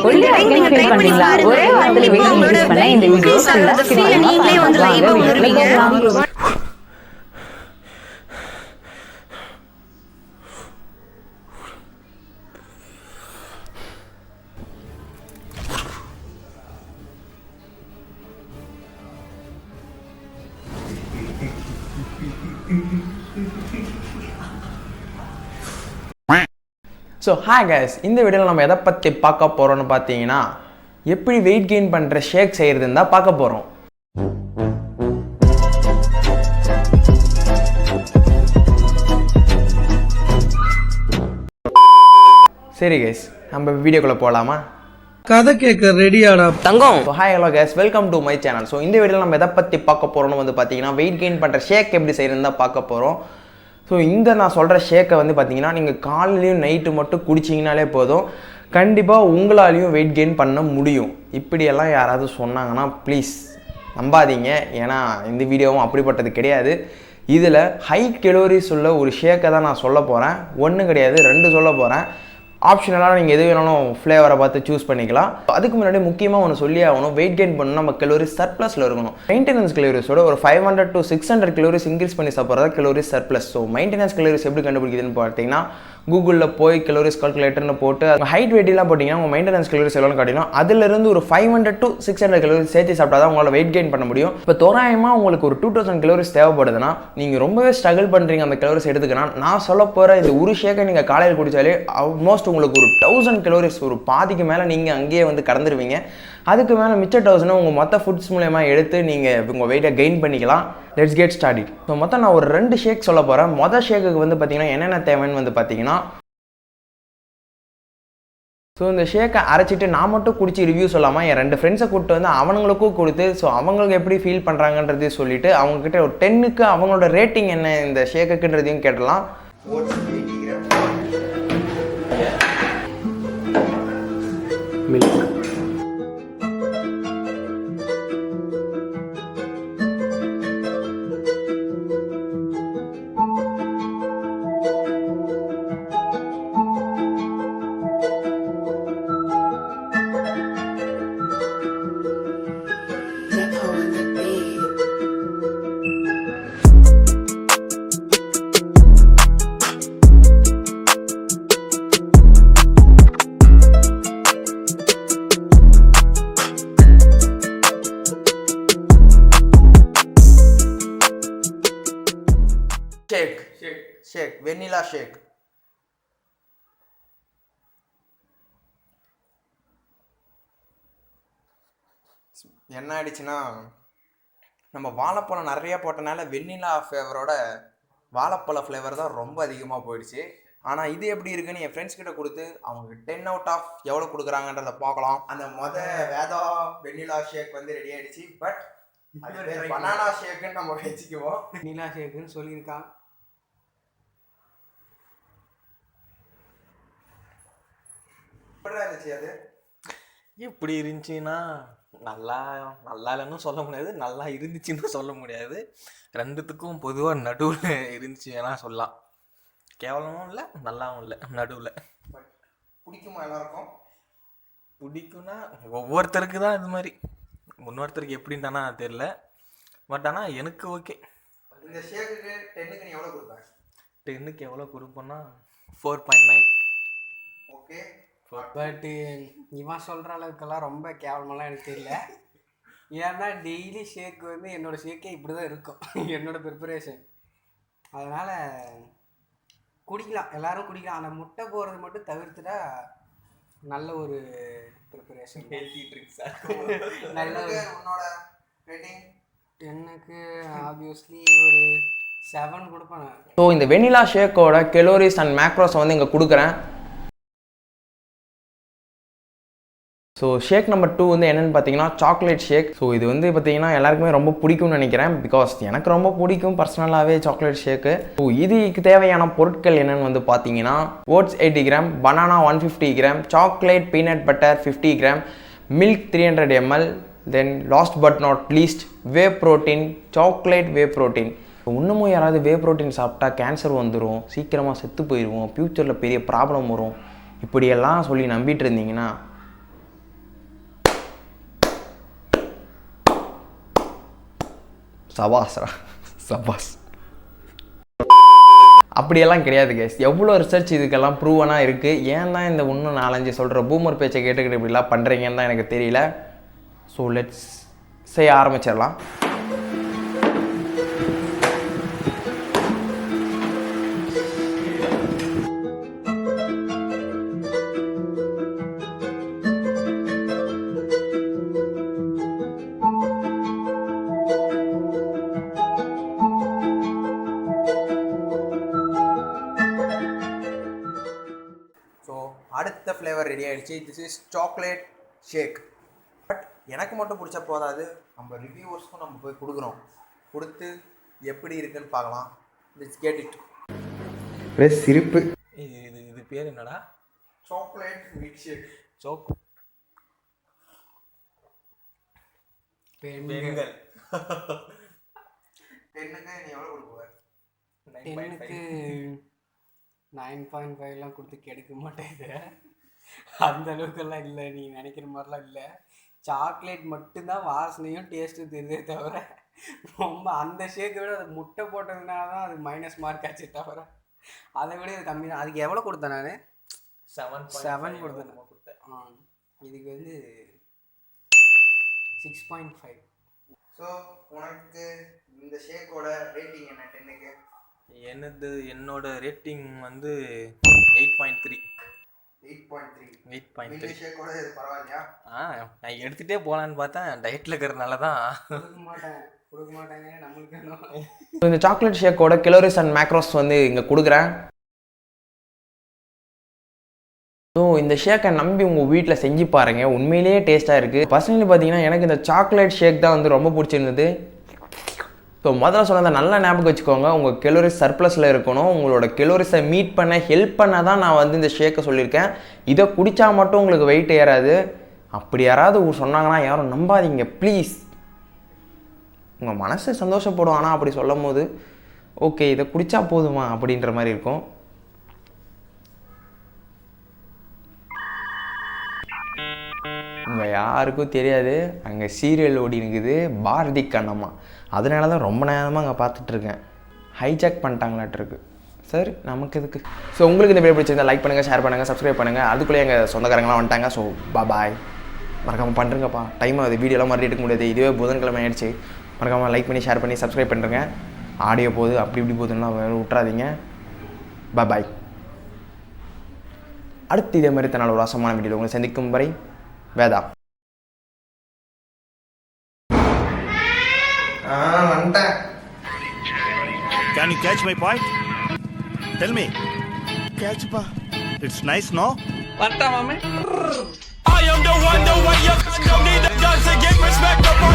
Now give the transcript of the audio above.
ஒரே வாரத்துல weight increase பண்ண இந்த வீடியோ நீங்களே வந்து லைவா உணர்வீங்க. ஸோ ஹாய் கைஸ், இந்த வீடியோவில் நம்ம எதை பற்றி பார்க்க போகிறோம்னு பார்த்தீங்கன்னா எப்படி வெயிட் கெயின் பண்ணுற ஷேக் செய்கிறதுன்னு தான் பார்க்க போகிறோம். சரி கைஸ், நம்ம வீடியோக்குள்ளே போகலாமா? கதை கேட்க ரெடியாடா தங்கம். Hi hello guys, welcome to my channel. So இந்த வீடியோவில் நம்ம எதை பற்றி பார்க்க போகிறோம்னு வந்து பார்த்தீங்கன்னா வெயிட் கெயின் பண்ணுற ஷேக் எப்படி செய்கிறதுன்னு தான் பார்க்க போகிறோம். ஸோ இந்த நான் சொல்கிற ஷேக்கை வந்து பார்த்தீங்கன்னா நீங்கள் காலையிலையும் நைட்டு மட்டும் குடிச்சிங்கனாலே போதும், கண்டிப்பாக உங்களாலையும் வெயிட் கெயின் பண்ண முடியும். இப்படியெல்லாம் யாராவது சொன்னாங்கன்னா ப்ளீஸ் நம்பாதீங்க, ஏன்னா இந்த வீடியோவும் அப்படிப்பட்டது கிடையாது. இதில் ஹை கலோரிஸ் உள்ள ஒரு ஷேக்கை தான் நான் சொல்ல போகிறேன். ஒன்று கிடையாது, 2 சொல்ல போகிறேன். ஆப்ஷனலாக நீங்கள் எது வேணாலும் ஃப்ளேவரை பார்த்து சூஸ் பண்ணிக்கலாம். அதுக்கு முன்னாடி முக்கியமாக ஒன்று சொல்லி ஆகணும், வெயிட் கெயின் பண்ணணும் நம்ம கலோரிஸ் சர்ப்ளஸில் இருக்கணும். மெயின்டெனன்ஸ் கலோரிஸோட ஒரு 500 to 600 கலோரிஸ் இன்க்ரீஸ் பண்ணி சாப்பிட்றதா calories surplus. So maintenance calories எப்படி கண்டுபிடிக்குதுன்னு பார்த்தீங்கன்னா கூகுளில் போய் கலோரிஸ் கால்குலேட்டர்னு போட்டு ஹைட் வெயிட்லாம் போட்டிங்கன்னா உங்கள் மெயின்டெனன்ஸ் கலோரிஸ் எவ்வளோன்னு காட்டிடும். அதிலிருந்து ஒரு 500 to 600 கலோரிஸ் சேர்த்து சாப்பிட்டா தான் உங்களால் வெயிட் கெயின் பண்ண முடியும். இப்போ தோராயமாக உங்களுக்கு ஒரு 2000 கலோரிஸ் தேவைப்படுதுன்னா நீங்கள் ரொம்பவே ஸ்ட்ரகிள் பண்ணுறீங்க அந்த கலோரிஸ் எடுத்துக்கன்னா, நான் சொல்ல போகிற இந்த ஒரு ஷேக்கை நீங்கள் காலையில் குடித்தாலே ஆல்மோஸ்ட் உங்களுக்கு ஒரு 1000 கலோரிஸ், ஒரு பாதிக்கு மேலே நீங்கள் அங்கேயே வந்து கடந்துருவீங்க. அதுக்கு மேலே மிச்ச 1000 உங்கள் மொத்த ஃபுட்ஸ் மூலமா எடுத்து நீங்கள் உங்கள் வெயிட்டை கெயின் பண்ணிக்கலாம். Let's get started. ஸோ மொத்தம் நான் ஒரு 2 ஷேக் சொல்ல போகிறேன். மொதல் ஷேக்குக்கு வந்து பார்த்தீங்கன்னா என்னென்ன தேவைன்னு வந்து பார்த்தீங்கன்னா, ஸோ இந்த ஷேக்கை அரைச்சிட்டு நான் மட்டும் குடிச்சு ரிவ்யூ சொல்லாமல் என் 2 ஃப்ரெண்ட்ஸை கூப்பிட்டு வந்து அவங்களுக்கும் கொடுத்து, ஸோ அவங்களுக்கு எப்படி ஃபீல் பண்ணுறாங்கன்றதையும் சொல்லிவிட்டு அவங்கக்கிட்ட ஒரு 10க்கு அவங்களோட ரேட்டிங் என்ன இந்த ஷேக்குன்றதையும் கேட்டலாம். மில்க் ஷேக் வெண்ணிலா ஷேக். என்ன ஆயிடுச்சுன்னா நம்ம வாழைப்பழம் நிறைய போட்டனால வெண்ணிலா ஃப்ளேவரோட வாழைப்பழ ஃப்ளேவர் தான் ரொம்ப அதிகமாக போயிடுச்சு. ஆனால் இது எப்படி இருக்குன்னு என் ஃப்ரெண்ட்ஸ் கிட்ட கொடுத்து அவங்க 10 out of எவ்வளோ கொடுக்குறாங்கன்றத பார்க்கலாம். அந்த வேதா வெண்ணிலா ஷேக் வந்து ரெடி ஆயிடுச்சு. பட் அது பனானா ஷேக்குன்னு நம்ம வச்சுக்குவோம். வெண்ணிலா ஷேக்குன்னு சொல்லியிருக்கான். அது எப்படி இருந்துச்சுன்னா நல்லா இல்லைன்னு சொல்ல முடியாது, நல்லா இருந்துச்சுன்னு சொல்ல முடியாது. 2த்துக்கும் பொதுவாக நடுவில் இருந்துச்சு வேணா சொல்லலாம். கேவலமும் இல்லை நல்லாவும் இல்லை, நடுவில். பிடிக்குமா எல்லாருக்கும்? பிடிக்கும்னா ஒவ்வொருத்தருக்கு தான் இது மாதிரி, இன்னொருத்தருக்கு எப்படின்னு தானே தெரியல. பட் ஆனால் எனக்கு ஓகே. இந்த ஷேக்குக்கு 10க்கு நீ எவ்வளோ கொடுப்பேன்? 10க்கு எவ்வளோ கொடுப்பேன்னா 4.9. ஓகே. பட்டு இவன் சொல்கிற அளவுக்கெல்லாம் ரொம்ப கேவலமெல்லாம் எனக்கு தெரியல. ஏன்னா டெய்லி ஷேக் வந்து என்னோடய ஷேக்கே இப்படி தான் இருக்கும், என்னோடய ப்ரிப்பரேஷன். அதனால் குடிக்கலாம், எல்லோரும் குடிக்கலாம். ஆனால் முட்டை போடுறது மட்டும் தவிர்த்துட்டா நல்ல ஒரு ப்ரிப்பரேஷன், ஹெல்த்தி ட்ரிக்ஸாக. நல்ல உன்னோட ரேட்டிங் 10க்கு ஆப்வியஸ்லி ஒரு 7 கொடுப்பேன். ஸோ இந்த வெண்ணிலா ஷேக்கோட கலோரிஸ் அண்ட் மேக்ரோஸை வந்து இங்கே கொடுக்குறேன். ஸோ ஷேக் நம்பர் 2 வந்து என்னென்னு பார்த்தீங்கன்னா சாக்லேட் ஷேக். ஸோ இது வந்து பார்த்தீங்கன்னா எல்லாருக்குமே ரொம்ப பிடிக்கும்னு நினைக்கிறேன், பிகாஸ் எனக்கு ரொம்ப பிடிக்கும் பர்சனலாகவே சாக்லேட் ஷேக்கு. ஸோ இதுக்கு தேவையான பொருட்கள் என்னென்னு வந்து பார்த்தீங்கன்னா oats 80 gram, banana 150 gram, chocolate peanut butter 50 gram, milk 300 ml, then last but not least whey protein, chocolate whey protein. இன்னமும் யாராவது வே ப்ரோட்டீன் சாப்பிட்டா கேன்சர் வந்துடும், சீக்கிரமாக செத்து போயிடுவோம், ஃப்யூச்சரில் பெரிய ப்ராப்ளம் வரும், இப்படியெல்லாம் சொல்லி நம்பிட்டு இருந்தீங்கன்னா சபாஸ்ரா சபாஸ். அப்படியெல்லாம் கிடையாது கேஸ். எவ்வளோ ரிசர்ச் இதுக்கெல்லாம் ப்ரூவனாக இருக்குது. ஏன் தான் இந்த இன்னும் 4-5 சொல்கிற பூமர் பேச்சை கேட்டுக்கிட்டு இப்படிலாம் பண்ணுறீங்கன்னு தான் எனக்கு தெரியல. ஸோ லெட்ஸ் செய்ய ஆரம்பிச்சிடலாம். ஸோ அடுத்த ஃப்ளேவர் ரெடி ஆகிடுச்சு. This is chocolate shake. But எனக்கு மட்டும் பிடிச்ச போதாது, நம்ம ரிவ்யூவர்ஸ்க்கும் நம்ம போய் கொடுக்குறோம். கொடுத்து எப்படி இருக்குன்னு பார்க்கலாம். Let's get it. சிரிப்பு. இது பேர் என்னடா? Chocolate milkshake. பெண்ணுக்கு நீ எவ்வளோ கொடுக்குவேன்? 9.5 கொடுத்து கெடுக்க மாட்டேங்குது. அந்த அளவுக்கெல்லாம் இல்லை, நீ நினைக்கிற மாதிரிலாம் இல்லை. சாக்லேட் மட்டும்தான் வாசனையும் டேஸ்ட்டும் தெரியுதே தவிர ரொம்ப அந்த ஷேக்கை விட அது முட்டை போட்டதுனால தான் அது மைனஸ் மார்க் ஆச்சு தவிர அதை விட இது கம்மி தான். அதுக்கு எவ்வளோ கொடுத்தேன்? நான் 7 கொடுத்தேன். இதுக்கு வந்து 6.5. ஸோ உனக்கு இந்த ஷேக்கோட ரேட்டிங் என்ன 10க்கு? என்னோட ரேட்டிங் வந்து 8.3. 8.3 ஷேக்கோட இது பரவாயில்லையா? நான் எடுத்துகிட்டே போகலான்னு பார்த்தேன், டயட்டில் இருக்கிறதுனால தான் கொடுக்க மாட்டாங்க நம்மளுக்கு. இந்த சாக்லேட் ஷேக்கோட கலோரிஸ் அண்ட் மேக்ரோஸ் வந்து இங்கே கொடுக்குறேன். ஸோ இந்த ஷேக்கை நம்பி உங்கள் வீட்டில் செஞ்சு பாருங்கள். உண்மையிலேயே டேஸ்ட்டாக இருக்குது. பர்சனலி பார்த்தீங்கன்னா எனக்கு இந்த சாக்லேட் ஷேக் தான் வந்து ரொம்ப பிடிச்சிருந்தது. ஸோ முதல்ல சொன்னதை நல்லா ஞாபகம் வச்சுக்கோங்க. உங்கள் கெலோரிஸ் சர்ப்ளஸில் இருக்கணும். உங்களோட கெலோரிஸை மீட் பண்ண ஹெல்ப் பண்ண தான் நான் வந்து இந்த ஷேக்கை சொல்லியிருக்கேன். இதை குடித்தா மட்டும் உங்களுக்கு வெயிட் ஏறாது. அப்படி யாராவது சொன்னாங்கன்னா யாரும் நம்பாதீங்க ப்ளீஸ். உங்கள் மனசு சந்தோஷப்படும். ஆனால் அப்படி சொல்லும் போது ஓகே இதை குடித்தா போதுமா அப்படின்ற மாதிரி இருக்கும். உங்கள் யாருக்கும் தெரியாது, அங்கே சீரியல் ஓடி இருக்குது பாரதி கண்ணம்மா. அதனால தான் ரொம்ப நேரமாக அங்கே பார்த்துட்ருக்கேன். ஹைஜாக் பண்ணிட்டாங்களாட்டிருக்கு. சரி நமக்கு எதுக்கு. ஸோ உங்களுக்கு இந்த வீடியோ பிடிச்சிருந்தா லைக் பண்ணுங்கள், ஷேர் பண்ணுங்கள், சப்ஸ்கிரைப் பண்ணுங்கள். அதுக்குள்ளே எங்கள் சொந்தக்காரங்களாம் வந்துட்டாங்க. So bye. மறக்காமல் பண்ணுறங்கப்பா. டைம் ஆகுது, வீடியோலாம் மாதிரி எடுக்க முடியாது. இதுவே புதன்கிழமை ஆயிடுச்சு. மறக்காமல் லைக் பண்ணி ஷேர் பண்ணி சப்ஸ்கிரைப் பண்ணுறேங்க. ஆடியோ போகுது அப்படி இப்படி போகுதுன்னா விட்றாதீங்க. பாய். அடுத்து இதே மாதிரி தன்னால் ஒரு ரசமான வீடியோ உங்களை சந்திக்கும் வரை Veda. Can you catch my point? Tell me. Catch pa. It's nice, no? பட்டா மாமே. I am the one, you don't need a gun to get respect up on